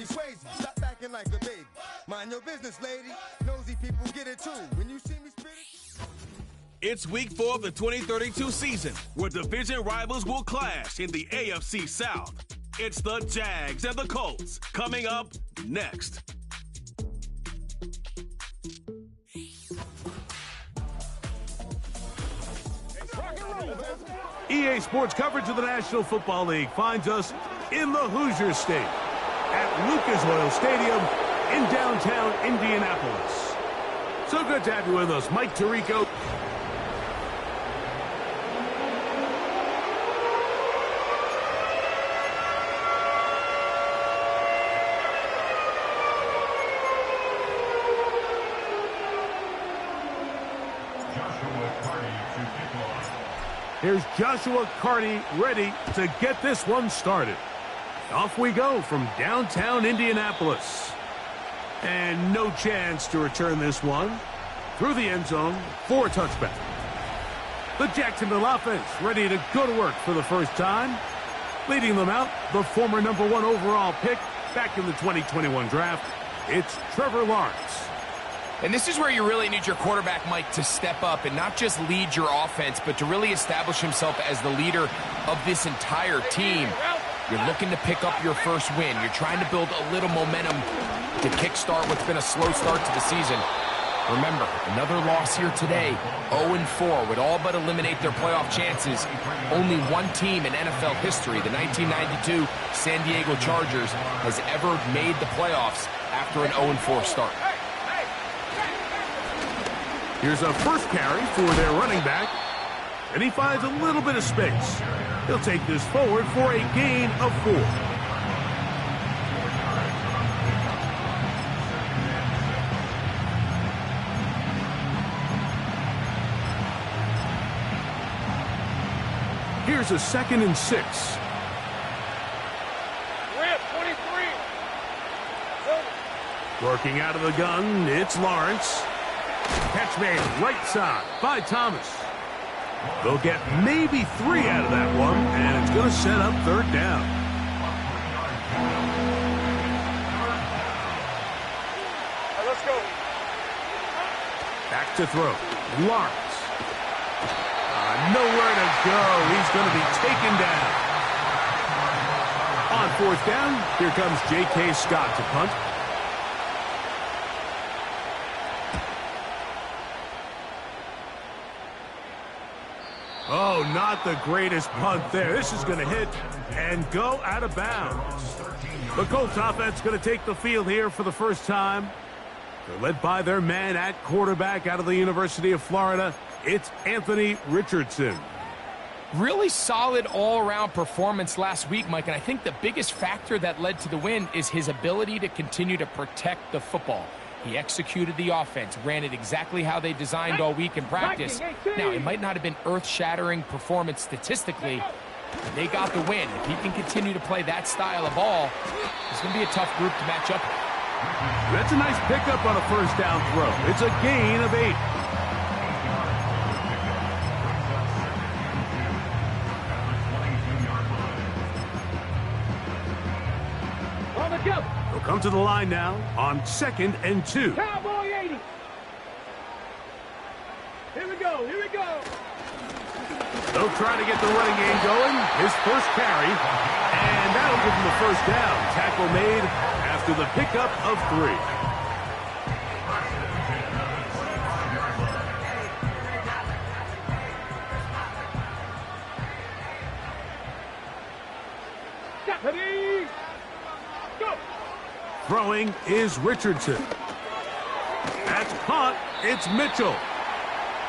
be crazy. Stop acting like a baby. Mind your business, lady. Nosy people get it too. When you see me spit it. It's week 4 of the 2032 season, where division rivals will clash in the AFC South. It's the Jags and the Colts coming up next. EA Sports coverage of the National Football League finds us in the Hoosier State at Lucas Oil Stadium in downtown Indianapolis. So good to have you with us, Mike Tirico. Here's Joshua Carty ready to get this one started. Off we go from downtown Indianapolis. And no chance to return this one through the end zone for a touchback. The Jacksonville offense ready to go to work for the first time. Leading them out, the former #1 overall pick back in the 2021 draft. It's Trevor Lawrence. And this is where you really need your quarterback, Mike, to step up and not just lead your offense, but to really establish himself as the leader of this entire team. You're looking to pick up your first win. You're trying to build a little momentum to kickstart what's been a slow start to the season. Remember, another loss here today, 0-4, would all but eliminate their playoff chances. Only one team in NFL history, the 1992 San Diego Chargers, has ever made the playoffs after an 0-4 start. Here's a first carry for their running back, and he finds a little bit of space. He'll take this forward for a gain of 4. Here's a 2nd and 6. Working out of the gun, it's Lawrence. Catch made right side by Thomas. They'll get maybe 3 out of that one, and it's going to set up 3rd down. Let's go. Back to throw. Lawrence. Nowhere to go. He's going to be taken down. On 4th down, here comes J.K. Scott to punt. Oh, not the greatest punt there. This is going to hit and go out of bounds. The Colts offense going to take the field here for the first time. They're led by their man at quarterback out of the University of Florida. It's Anthony Richardson. Really solid all-around performance last week, Mike, and I think the biggest factor that led to the win is his ability to continue to protect the football. He executed the offense, ran it exactly how they designed all week in practice. Now, it might not have been earth-shattering performance statistically, but they got the win. If he can continue to play that style of ball, it's going to be a tough group to match up. That's a nice pickup on a first down throw. It's a gain of 8. They'll come to the line now on 2nd and 2. Cowboy 80. Here we go. They'll try to get the running game going. His first carry, and that'll give him the first down. Tackle made after the pickup of 3. Ready? Go. Throwing is Richardson. That's caught. It's Mitchell.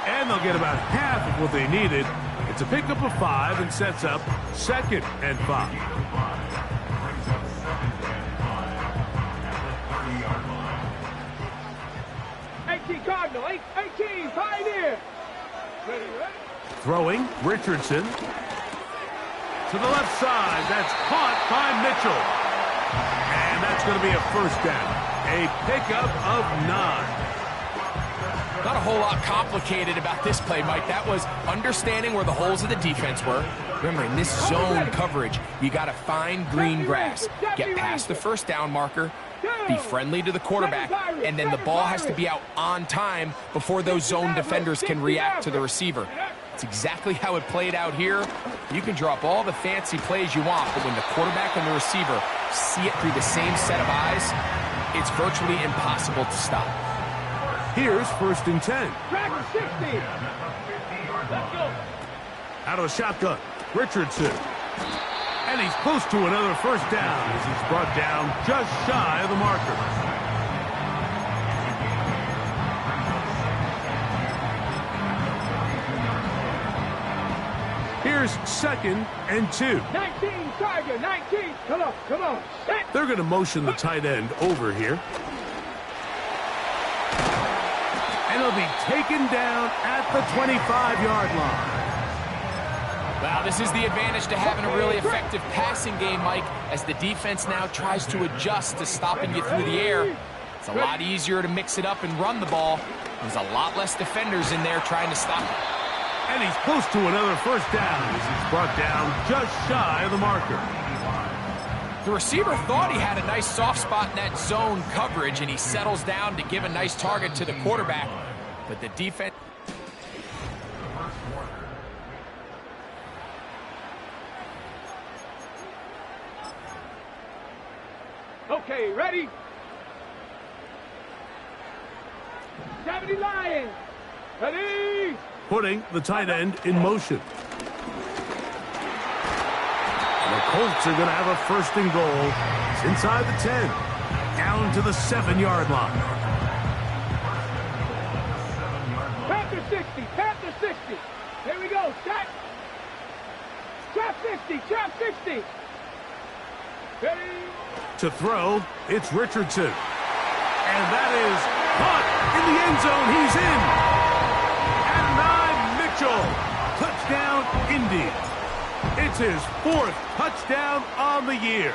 And they'll get about half of what they needed. It's a pickup of 5 and sets up 2nd and 5. Cardinal, 18, Pioneer. Ready? Throwing, Richardson. To the left side, that's caught by Mitchell. And that's going to be a first down. A pickup of 9. Not a whole lot complicated about this play, Mike. That was understanding where the holes of the defense were. Remember, in this zone coverage, you got to find green grass. Get past the first down marker, be friendly to the quarterback, and then the ball has to be out on time before those zone defenders can react to the receiver. It's exactly how it played out here. You can drop all the fancy plays you want, but when the quarterback and the receiver see it through the same set of eyes, it's virtually impossible to stop. Here's 1st and 10. Track 60. Let's go. Out of the shotgun, Richardson. And he's close to another first down as he's brought down just shy of the marker. Here's 2nd and 2. 19, Tiger, 19. Come on, come on. Set. They're going to motion the tight end over here. And he'll be taken down at the 25-yard line. Well, this is the advantage to having a really effective passing game, Mike, as the defense now tries to adjust to stopping you through the air. It's a lot easier to mix it up and run the ball. There's a lot less defenders in there trying to stop it. And he's close to another first down as he's brought down just shy of the marker. The receiver thought he had a nice soft spot in that zone coverage, and he settles down to give a nice target to the quarterback. But the defense... Okay, ready? 70 Lions. Ready? Putting the tight end in motion. And the Colts are going to have a 1st and goal. It's inside the 10. Down to the 7-yard line. Panther 60, Panther 60. Here we go, set. Trap 60, trap 60. Ready? To throw, it's Richardson. And that is caught in the end zone. He's in. And Mitchell. Touchdown, Indy. It's his 4th touchdown on the year.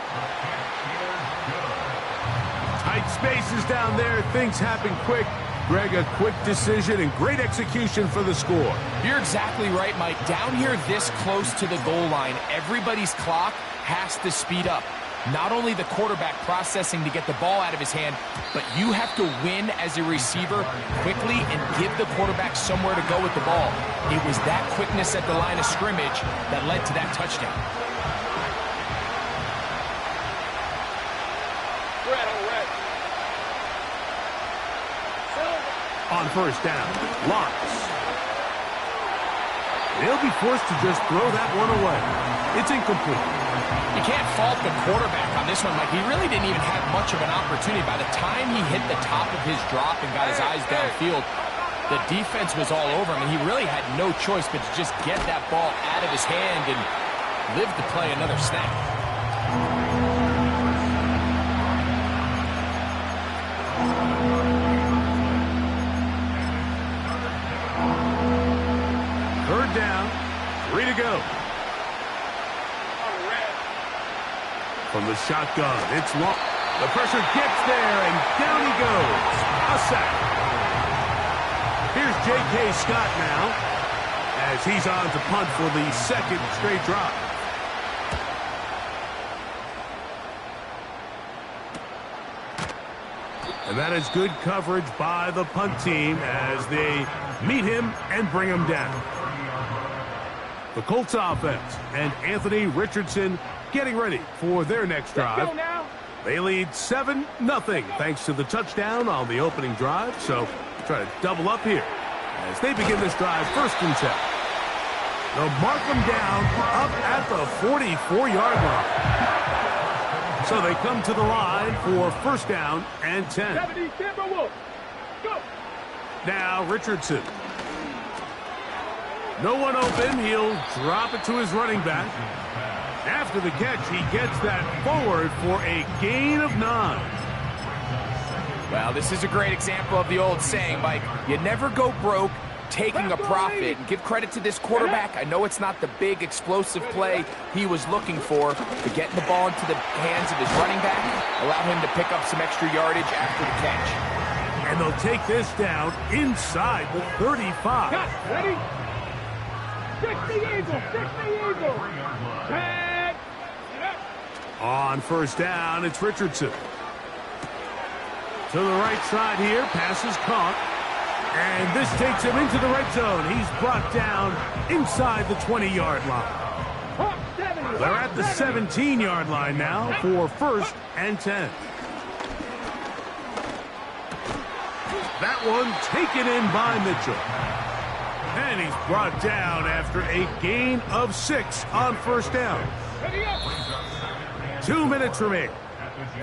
Tight spaces down there. Things happen quick. Greg, a quick decision and great execution for the score. You're exactly right, Mike. Down here this close to the goal line, everybody's clock has to speed up. Not only the quarterback processing to get the ball out of his hand, but you have to win as a receiver quickly and give the quarterback somewhere to go with the ball. It was that quickness at the line of scrimmage that led to that touchdown. On 1st down, Lawrence. They'll be forced to just throw that one away. It's incomplete. You can't fault the quarterback on this one, Mike. He really didn't even have much of an opportunity. By the time he hit the top of his drop and got his eyes downfield, the defense was all over him, and he really had no choice but to just get that ball out of his hand and live to play another snap. 3rd down, 3 to go. From the shotgun, it's long. The pressure gets there, and down he goes. A sack. Here's J.K. Scott now, as he's on to punt for the 2nd straight drive. And that is good coverage by the punt team as they meet him and bring him down. The Colts offense and Anthony Richardson getting ready for their next drive. They lead 7-0 thanks to the touchdown on the opening drive. So try to double up here as they begin this drive 1st and 10. They'll mark them down up at the 44-yard line. So they come to the line for 1st down and 10. Now Richardson. No one open. He'll drop it to his running back. After the catch, he gets that forward for a gain of 9. Well, this is a great example of the old saying, Mike. You never go broke taking a profit. And give credit to this quarterback. I know it's not the big explosive play he was looking for, but getting the ball into the hands of his running back allowed him to pick up some extra yardage after the catch. And they'll take this down inside the 35. Cut. Ready? 60 Eagles. 60 Eagles. Tag. On first down, it's Richardson. To the right side here, pass is caught. And this takes him into the red zone. He's brought down inside the 20-yard line. They're at the 17-yard line now for 1st and 10. That one taken in by Mitchell. And he's brought down after a gain of 6 on first down. 2 minutes remain.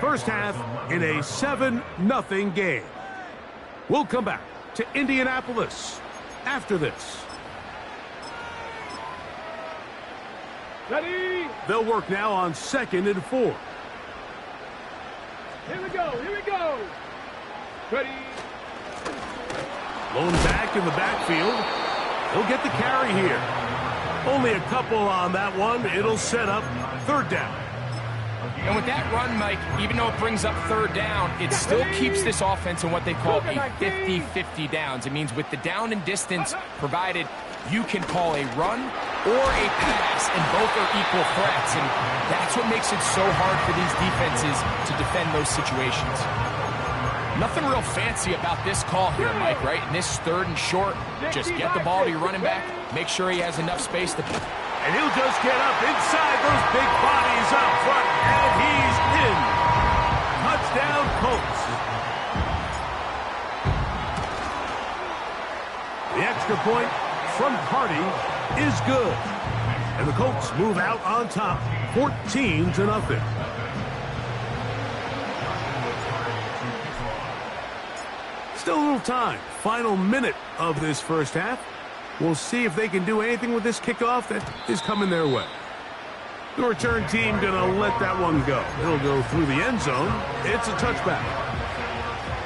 First half in a 7-0 game. We'll come back to Indianapolis after this. Ready? They'll work now on 2nd and 4. Here we go. Here we go. Ready? Lone back in the backfield. He'll get the carry here. Only a couple on that one. It'll set up 3rd down. And with that run, Mike, even though it brings up 3rd down, it still keeps this offense in what they call a 50-50 downs. It means with the down and distance provided, you can call a run or a pass, and both are equal threats. And that's what makes it so hard for these defenses to defend those situations. Nothing real fancy about this call here, Mike, right? In this 3rd and short, just get the ball to your running back, make sure he has enough space to... And he'll just get up inside those big bodies up front, and he's in. Touchdown, Colts. The extra point from Carty is good. And the Colts move out on top, 14-0. Still a little time. Final minute of this first half. We'll see if they can do anything with this kickoff that is coming their way. The return team going to let that one go. It'll go through the end zone. It's a touchback.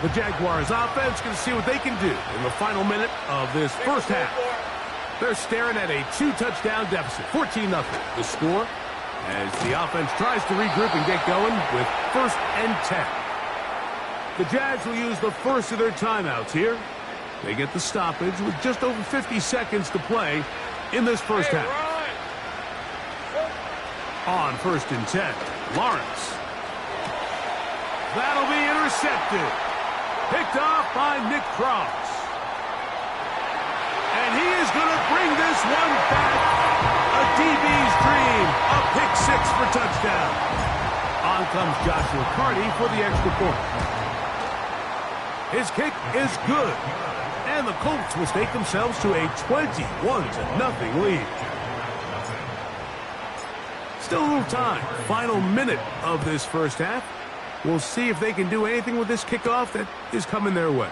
The Jaguars offense going to see what they can do in the final minute of this first half. They're staring at a 2-touchdown deficit, 14-0. The score as the offense tries to regroup and get going with 1st and 10. The Jags will use the first of their timeouts here. They get the stoppage with just over 50 seconds to play in this first half. On 1st and 10, Lawrence. That'll be intercepted. Picked off by Nick Cross. And he is going to bring this one back. A DB's dream. A pick 6 for touchdown. On comes Joshua Carty for the extra point. His kick is good. And the Colts will stake themselves to a 21-0 lead. Still a little time. Final minute of this first half. We'll see if they can do anything with this kickoff that is coming their way.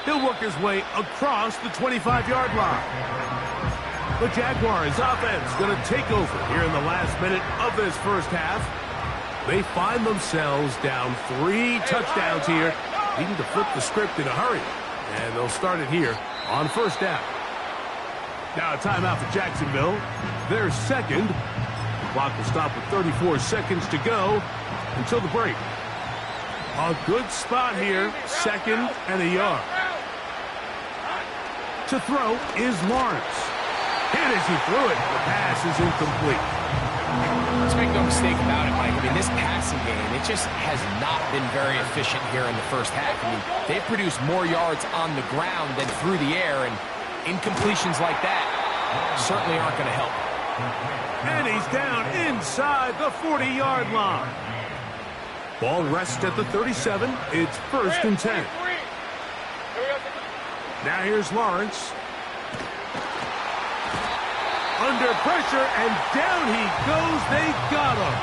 He'll work his way across the 25-yard line. The Jaguars offense going to take over here in the last minute of this first half. They find themselves down 3 touchdowns here, needing to flip the script in a hurry. And they'll start it here on 1st down. Now a timeout for Jacksonville. Their 2nd. The clock will stop with 34 seconds to go until the break. A good spot here, 2nd and a yard. To throw is Lawrence. And as he threw it, the pass is incomplete. Let's make no mistake about it, Mike. I mean, this passing game, it just has not been very efficient here in the first half. I mean, they've produced more yards on the ground than through the air, and incompletions like that certainly aren't going to help. And he's down inside the 40-yard line. Ball rests at the 37. It's 1st and 10. Now here's Lawrence. Under pressure, and down he goes. They got him.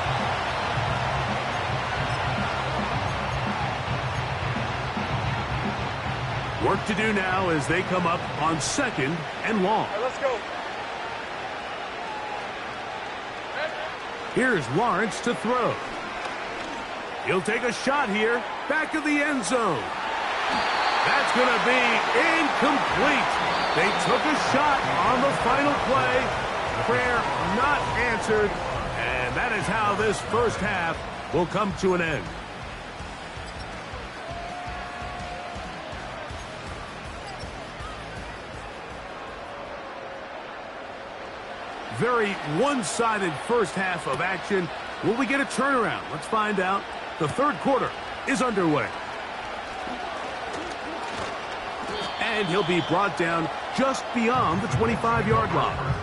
Work to do now as they come up on 2nd and long. Let's go. Here's Lawrence to throw. He'll take a shot here, back of the end zone. That's going to be incomplete. They took a shot on the final play. Prayer not answered, and that is how this first half will come to an end. very one-sided first half of action. Will we get a turnaround? Let's find out. The third quarter is underway. And he'll be brought down just beyond the 25-yard line.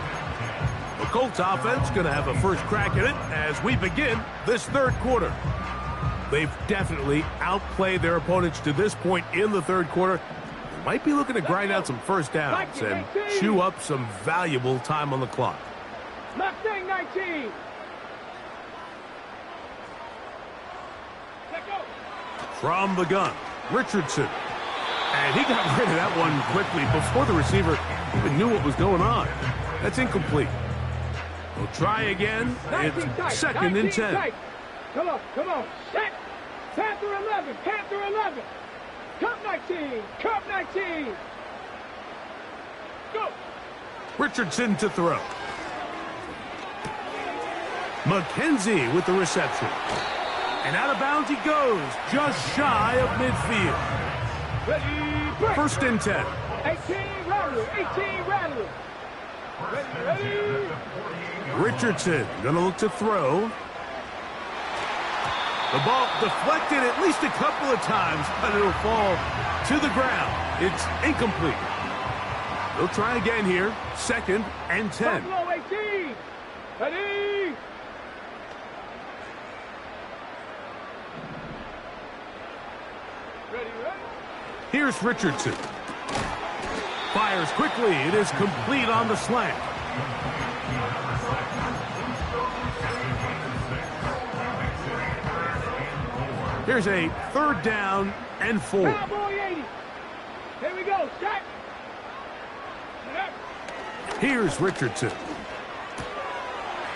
The Colts offense going to have a first crack at it as we begin this third quarter. They've definitely outplayed their opponents to this point in the third quarter. They might be looking to grind out some first downs and chew up some valuable time on the clock. Mustang 19. From the gun, Richardson. And he got rid of that one quickly before the receiver even knew what was going on. That's incomplete. We'll try again. It's second and 10. Tight. Come on. Set. Panther 11. Panther 11. Cup 19. Cup 19. Go. Richardson to throw. McKenzie with the reception. And out of bounds he goes, just shy of midfield. Ready. First and 10. 18 Rattler. 18 Rattler. Ready. Richardson going to look to throw. The ball deflected at least a couple of times, but it'll fall to the ground. It's incomplete. They'll try again here. Second and 10. Buffalo 18. Ready. Ready. Here's Richardson. Fires quickly. It is complete on the slant. Here's a third down and 4. Cowboy 80. Here we go. Set. Here's Richardson.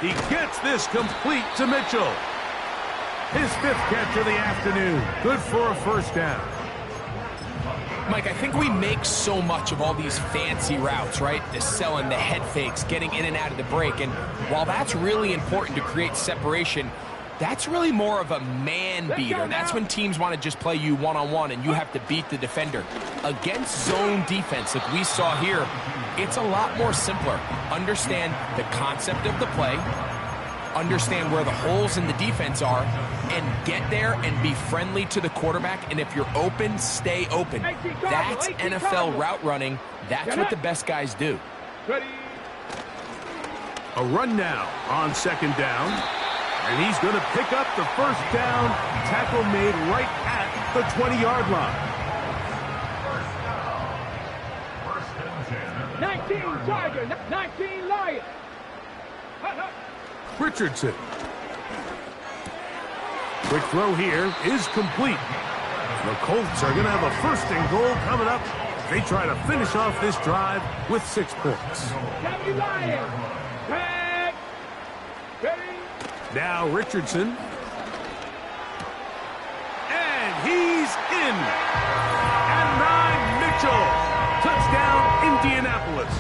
He gets this complete to Mitchell. His 5th catch of the afternoon. Good for a first down. Mike, I think we make so much of all these fancy routes, right? The selling, the head fakes, getting in and out of the break. And while that's really important to create separation, that's really more of a man beater. That's when teams want to just play you one-on-one and you have to beat the defender. Against zone defense, like we saw here, it's a lot more simpler. Understand the concept of the play, understand where the holes in the defense are, and get there and be friendly to the quarterback. And if you're open, stay open. That's NFL route running. That's what the best guys do. A run now on second down. And he's going to pick up the first down. Tackle made right at the 20-yard line. 19 Tiger, 19 Lion. Richardson. Quick throw here is complete. The Colts are going to have a first and goal coming up. They try to finish off this drive with 6 points. Lion. Back. Ready. Now Richardson. And he's in. And 9 Mitchell. Touchdown Indianapolis.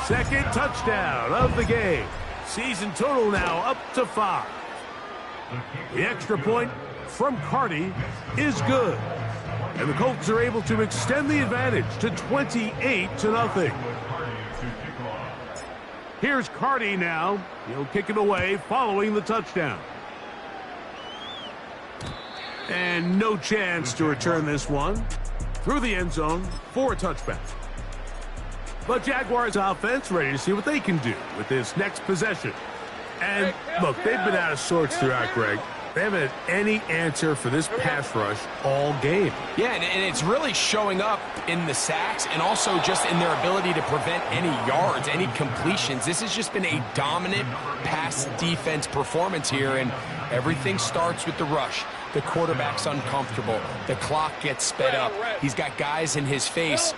Second touchdown of the game. Season total now up to 5. The extra point from Carty is good. And the Colts are able to extend the advantage to 28-0. Here's Carty now. He'll kick it away following the touchdown. And no chance to return this one. Through the end zone for a touchback. But Jaguars offense ready to see what they can do with this next possession. And look, they've been out of sorts throughout, Greg. They haven't had any answer for this pass rush all game. Yeah, and it's really showing up in the sacks and also just in their ability to prevent any yards, any completions. This has just been a dominant pass defense performance here, and everything starts with the rush. The quarterback's uncomfortable. The clock gets sped up. He's got guys in his face.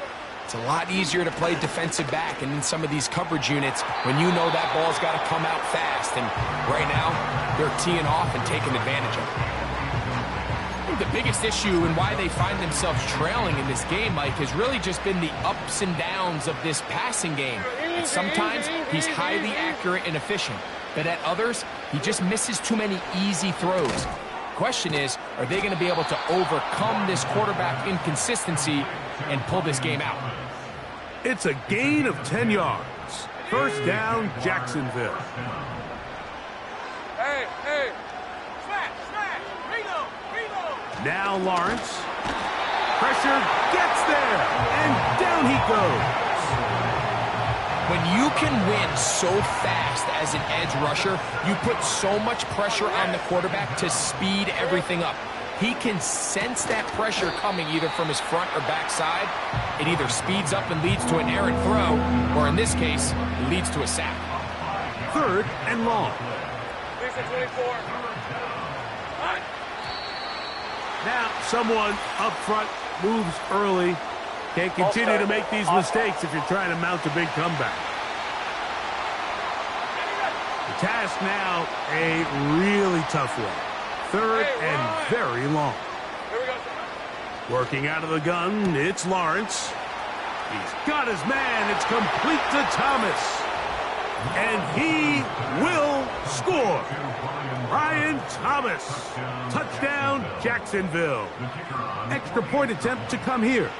It's a lot easier to play defensive back and in some of these coverage units when you know that ball's got to come out fast. And right now, they're teeing off and taking advantage of it. I think the biggest issue and why they find themselves trailing in this game, Mike, has really just been the ups and downs of this passing game. And sometimes he's highly accurate and efficient, but at others, he just misses too many easy throws. Question is, are they going to be able to overcome this quarterback inconsistency and pull this game out? It's a gain of 10 yards. First down, Jacksonville. Hey, smash, reload. Now Lawrence. Pressure gets there, and down he goes. When you can win so fast as an edge rusher, you put so much pressure on the quarterback to speed everything up. He can sense that pressure coming either from his front or back side. It either speeds up and leads to an errant throw, or in this case, it leads to a sack. Third and long. Lisa 24. Now someone up front moves early. Can't continue to make these mistakes if you're trying to mount a big comeback. The task now, a really tough one. Third and very long. Working out of the gun, it's Lawrence. He's got his man. It's complete to Thomas. And he will score. Brian Thomas. Touchdown, Jacksonville. Extra point attempt to come here.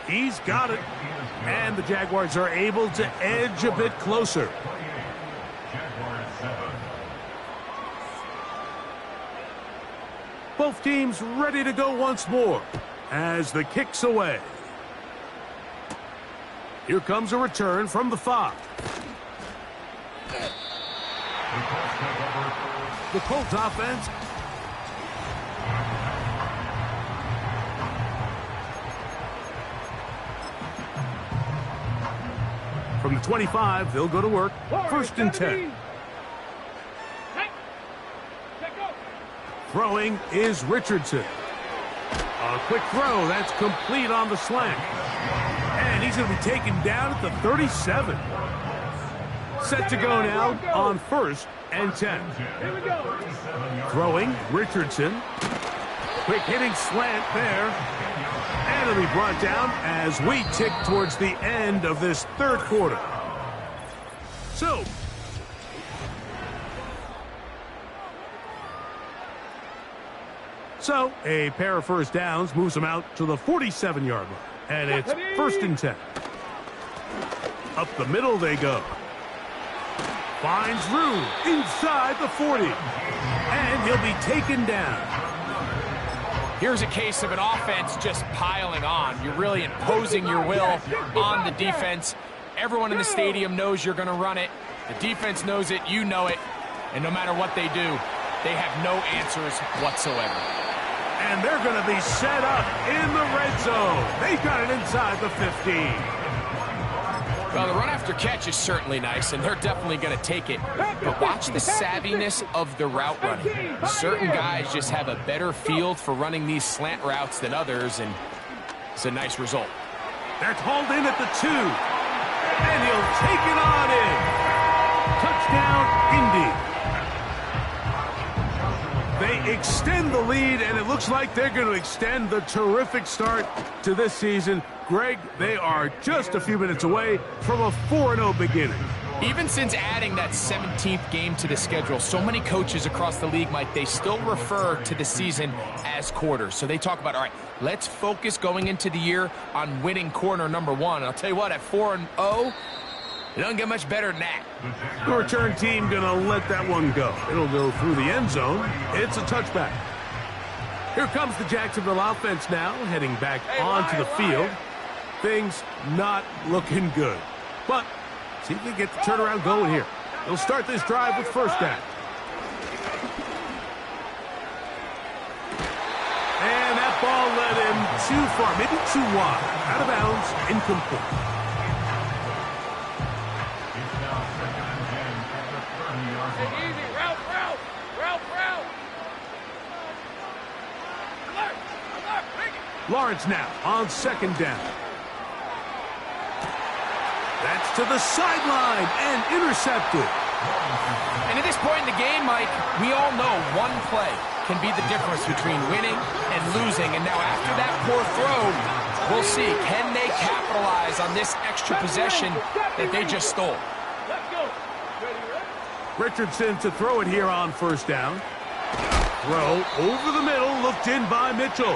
He's got it. And the Jaguars are able to edge a bit closer. Both teams ready to go once more as the kick's away. Here comes a return from the 5. The Colts offense. From the 25, they'll go to work. First and 10. Throwing is Richardson. A quick throw. That's complete on the slant. And he's going to be taken down at the 37. Set to go now on first and 10. Throwing, Richardson. Quick hitting slant there. And it'll be brought down as we tick towards the end of this third quarter. So, a pair of first downs moves them out to the 47-yard line. And it's first and 10. Up the middle they go. Finds room inside the 40. And he'll be taken down. Here's a case of an offense just piling on. You're really imposing your will on the defense. Everyone in the stadium knows you're going to run it. The defense knows it, you know it. And no matter what they do, they have no answers whatsoever. And they're going to be set up in the red zone. They've got it inside the 15. Well, the run after catch is certainly nice, and they're definitely going to take it. But watch the savviness of the route running. Certain guys just have a better feel for running these slant routes than others, and it's a nice result. That's hauled in at the 2. And he'll take it on in. Touchdown, Indy. They extend the lead, and it looks like they're going to extend the terrific start to this season. Greg, they are just a few minutes away from a 4-0 beginning. Even since adding that 17th game to the schedule, so many coaches across the league, Mike, they still refer to the season as quarters. So they talk about, all right, let's focus going into the year on winning quarter number 1. And I'll tell you what, at 4-0, it doesn't get much better than that. The return team going to let that one go. It'll go through the end zone. It's a touchback. Here comes the Jacksonville offense now, heading back onto the field. Things not looking good. But see if they get the turnaround going here. They'll start this drive with first down. And that ball led him too far, maybe too wide. Out of bounds, incomplete. Lawrence now on second down. That's to the sideline and intercepted. And at this point in the game, Mike, we all know one play can be the difference between winning and losing. And now after that poor throw, we'll see, can they capitalize on this extra possession that they just stole? Richardson to throw it here on first down. Throw over the middle, looked in by Mitchell.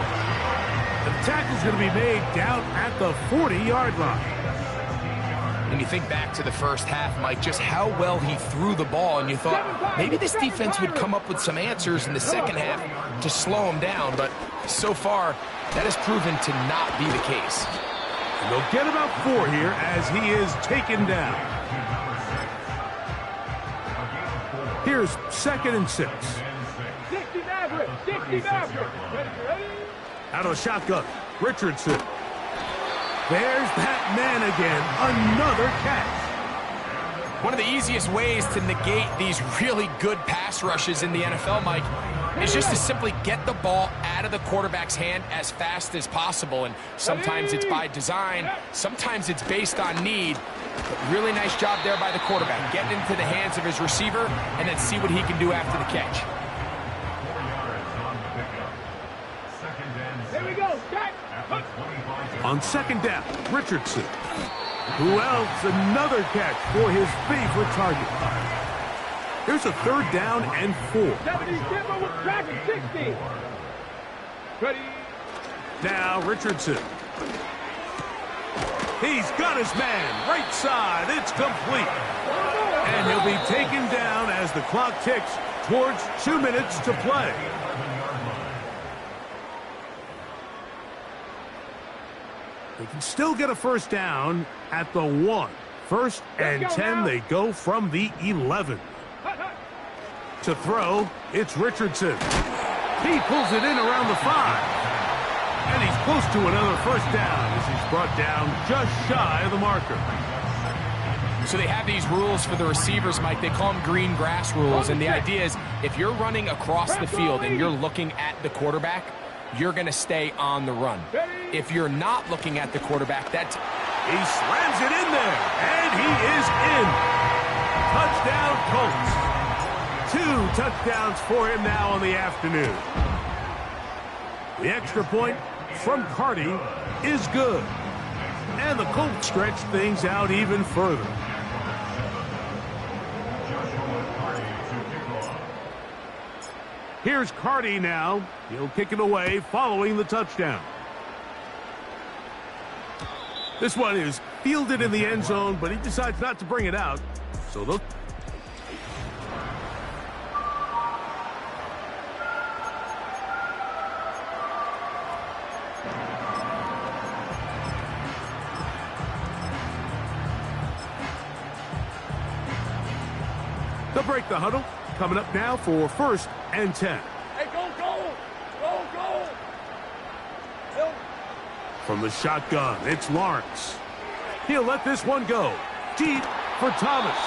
The tackle's going to be made down at the 40-yard line. And you think back to the first half, Mike, just how well he threw the ball, and you thought maybe this defense would come up with some answers in the second half to slow him down, but so far, that has proven to not be the case. And they'll get about 4 here as he is taken down. Here's 2nd and 6. 60 Maverick, 60 Maverick. Ready? Out of the shotgun, Richardson. There's that man again, another catch. One of the easiest ways to negate these really good pass rushes in the NFL, Mike, is just to simply get the ball out of the quarterback's hand as fast as possible. And sometimes it's by design, sometimes it's based on need. But really nice job there by the quarterback, getting into the hands of his receiver and then see what he can do after the catch. Here we go, Jack. On 2nd down, Richardson. Who else? Another catch for his favorite target. Here's a 3rd down and 4. 70 Denver with traffic, 60. Ready? Now Richardson. He's got his man, right side. It's complete. And he'll be taken down as the clock ticks towards 2 minutes to play. They can still get a 1st down at the 1. 1st and 10, they go from the 11. To throw, it's Richardson. He pulls it in around the 5. And he's close to another 1st down as he's brought down just shy of the marker. So they have these rules for the receivers, Mike. They call them green grass rules. And the idea is if you're running across the field and you're looking at the quarterback, you're going to stay on the run. If you're not looking at the quarterback, that's... He slams it in there, and he is in. Touchdown, Colts. 2 touchdowns for him now on the afternoon. The extra point from Carty is good. And the Colts stretch things out even further. Here's Carty now. He'll kick it away following the touchdown. This one is fielded in the end zone, but he decides not to bring it out. So they'll... They'll break the huddle. Coming up now for 1st and 10. Hey, go, go! Go, go! From the shotgun, it's Lawrence. He'll let this one go. Deep for Thomas.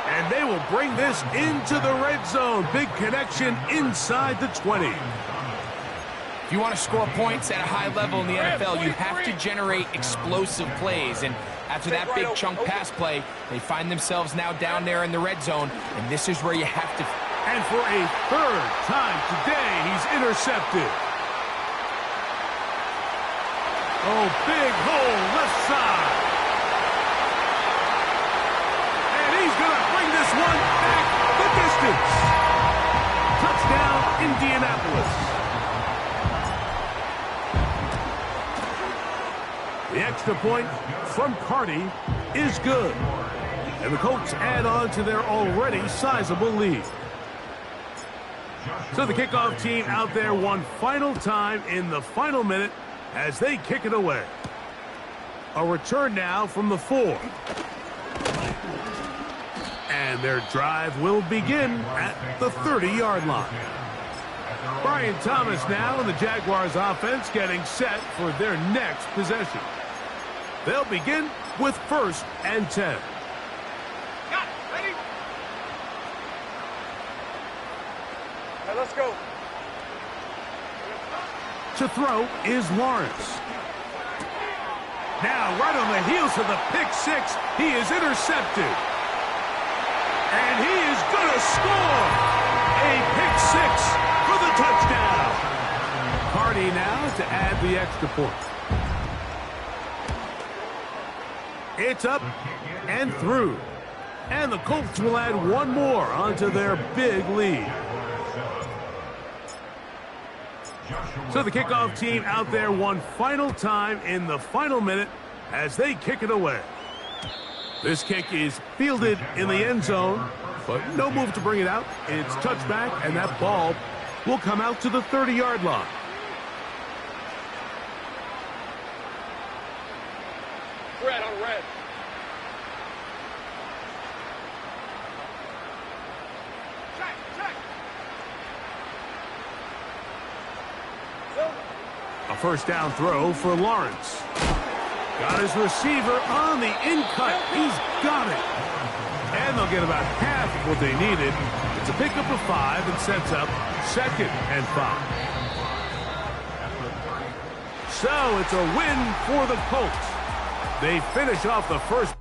And they will bring this into the red zone. Big connection inside the 20. If you want to score points at a high level in the NFL, you have to generate explosive plays. And after that big chunk pass play, they find themselves now down there in the red zone. And this is where you have to... And for a 3rd time today, he's intercepted. Oh, big hole left side. And he's going to bring this one back the distance. Touchdown, Indianapolis. The extra point from Carty is good. And the Colts add on to their already sizable lead. So the kickoff team out there one final time in the final minute as they kick it away. A return now from the 4. And their drive will begin at the 30-yard line. Brian Thomas now and the Jaguars offense getting set for their next possession. They'll begin with 1st and 10. Got it, ready? Hey, let's go. To throw is Lawrence. Now, right on the heels of the pick 6, he is intercepted. And he is going to score. A pick 6 for the touchdown. Carty now to add the extra point. It's up and through. And the Colts will add one more onto their big lead. So the kickoff team out there one final time in the final minute as they kick it away. This kick is fielded in the end zone, but no move to bring it out. It's touchback, and that ball will come out to the 30-yard line. Red on red. A first down throw for Lawrence. Got his receiver on the in-cut. He's got it. And they'll get about half of what they needed. It's a pickup of 5 and sets up 2nd and 5. So it's a win for the Colts. They finish off the first